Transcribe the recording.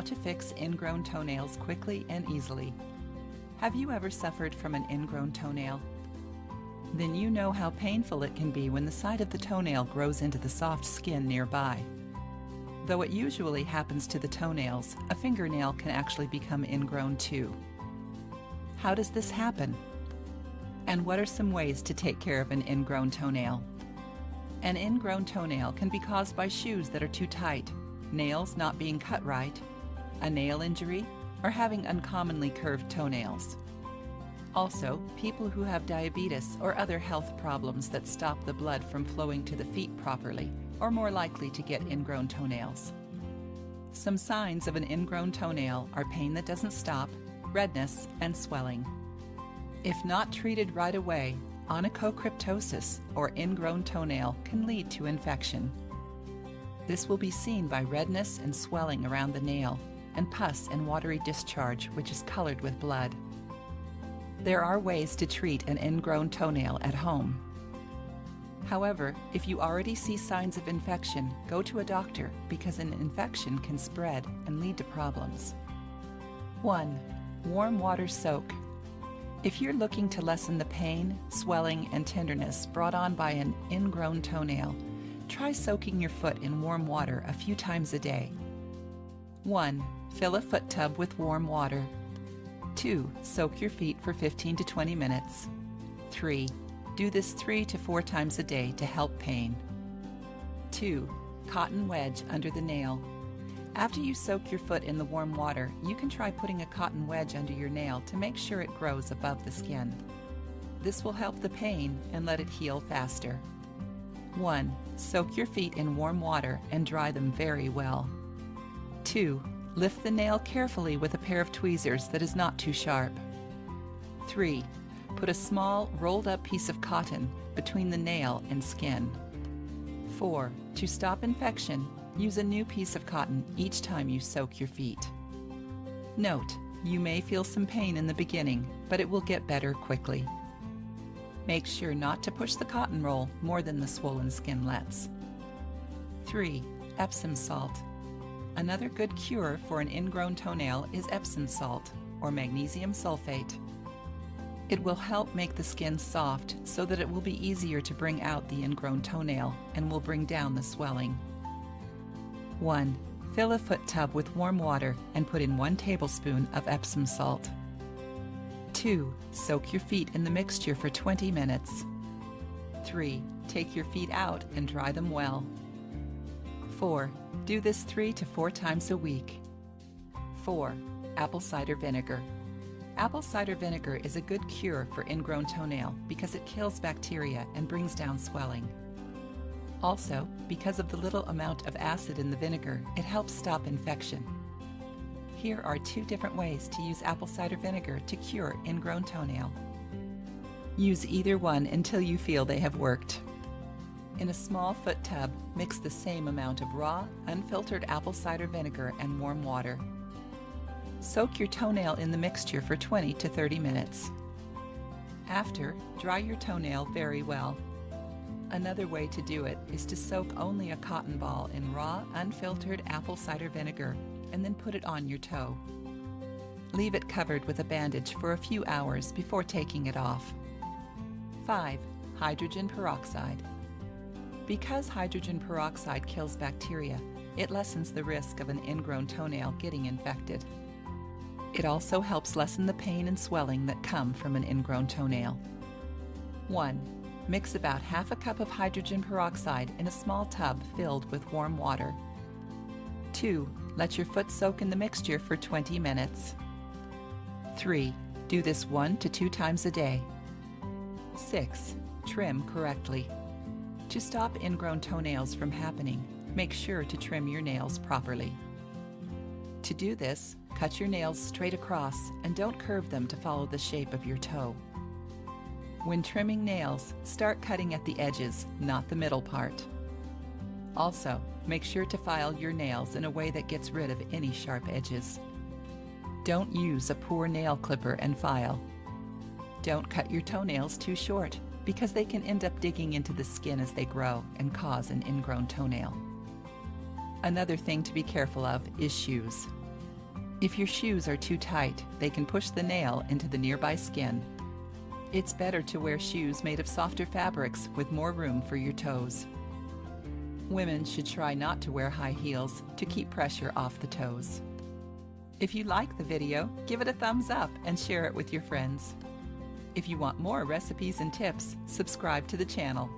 to fix ingrown toenails quickly and easily. Have you ever suffered from an ingrown toenail? Then you know how painful it can be when the side of the toenail grows into the soft skin nearby. Though it usually happens to the toenails, a fingernail can actually become ingrown too. How does this happen? And what are some ways to take care of an ingrown toenail? An ingrown toenail can be caused by shoes that are too tight, nails not being cut right, a nail injury, or having uncommonly curved toenails. Also, people who have diabetes or other health problems that stop the blood from flowing to the feet properly are more likely to get ingrown toenails. Some signs of an ingrown toenail are pain that doesn't stop, redness, and swelling. If not treated right away, onychocryptosis or ingrown toenail can lead to infection. This will be seen by redness and swelling around the nail and pus and watery discharge which is colored with blood. There are ways to treat an ingrown toenail at home. However, if you already see signs of infection, go to a doctor because an infection can spread and lead to problems. 1. Warm water soak. If you're looking to lessen the pain, swelling, and tenderness brought on by an ingrown toenail, try soaking your foot in warm water a few times a day. 1. Fill a foot tub with warm water. 2. Soak your feet for 15 to 20 minutes. 3. Do this 3 to 4 times a day to help pain. 2. Cotton wedge under the nail. After you soak your foot in the warm water, you can try putting a cotton wedge under your nail to make sure it grows above the skin. This will help the pain and let it heal faster. 1. Soak your feet in warm water and dry them very well. 2. Lift the nail carefully with a pair of tweezers that is not too sharp. 3. Put a small, rolled-up piece of cotton between the nail and skin. 4. To stop infection, use a new piece of cotton each time you soak your feet. Note, you may feel some pain in the beginning, but it will get better quickly. Make sure not to push the cotton roll more than the swollen skin lets. 3. Epsom salt. Another good cure for an ingrown toenail is Epsom salt, or magnesium sulfate. It will help make the skin soft so that it will be easier to bring out the ingrown toenail and will bring down the swelling. 1. Fill a foot tub with warm water and put in 1 tablespoon of Epsom salt. 2. Soak your feet in the mixture for 20 minutes. 3. Take your feet out and dry them well. 4. Do this 3 to 4 times a week. 4. Apple cider vinegar. Apple cider vinegar is a good cure for ingrown toenail because it kills bacteria and brings down swelling. Also, because of the little amount of acid in the vinegar, it helps stop infection. Here are 2 different ways to use apple cider vinegar to cure ingrown toenail. Use either one until you feel they have worked. In a small foot tub, mix the same amount of raw, unfiltered apple cider vinegar and warm water. Soak your toenail in the mixture for 20 to 30 minutes. After, dry your toenail very well. Another way to do it is to soak only a cotton ball in raw, unfiltered apple cider vinegar and then put it on your toe. Leave it covered with a bandage for a few hours before taking it off. 5. Hydrogen peroxide. Because hydrogen peroxide kills bacteria, it lessens the risk of an ingrown toenail getting infected. It also helps lessen the pain and swelling that come from an ingrown toenail. 1. Mix about half a cup of hydrogen peroxide in a small tub filled with warm water. 2. Let your foot soak in the mixture for 20 minutes. 3. Do this 1 to 2 times a day. 6. Trim correctly. To stop ingrown toenails from happening, make sure to trim your nails properly. To do this, cut your nails straight across and don't curve them to follow the shape of your toe. When trimming nails, start cutting at the edges, not the middle part. Also, make sure to file your nails in a way that gets rid of any sharp edges. Don't use a poor nail clipper and file. Don't cut your toenails too short, because they can end up digging into the skin as they grow and cause an ingrown toenail. Another thing to be careful of is shoes. If your shoes are too tight, they can push the nail into the nearby skin. It's better to wear shoes made of softer fabrics with more room for your toes. Women should try not to wear high heels to keep pressure off the toes. If you like the video, give it a thumbs up and share it with your friends. If you want more recipes and tips, subscribe to the channel.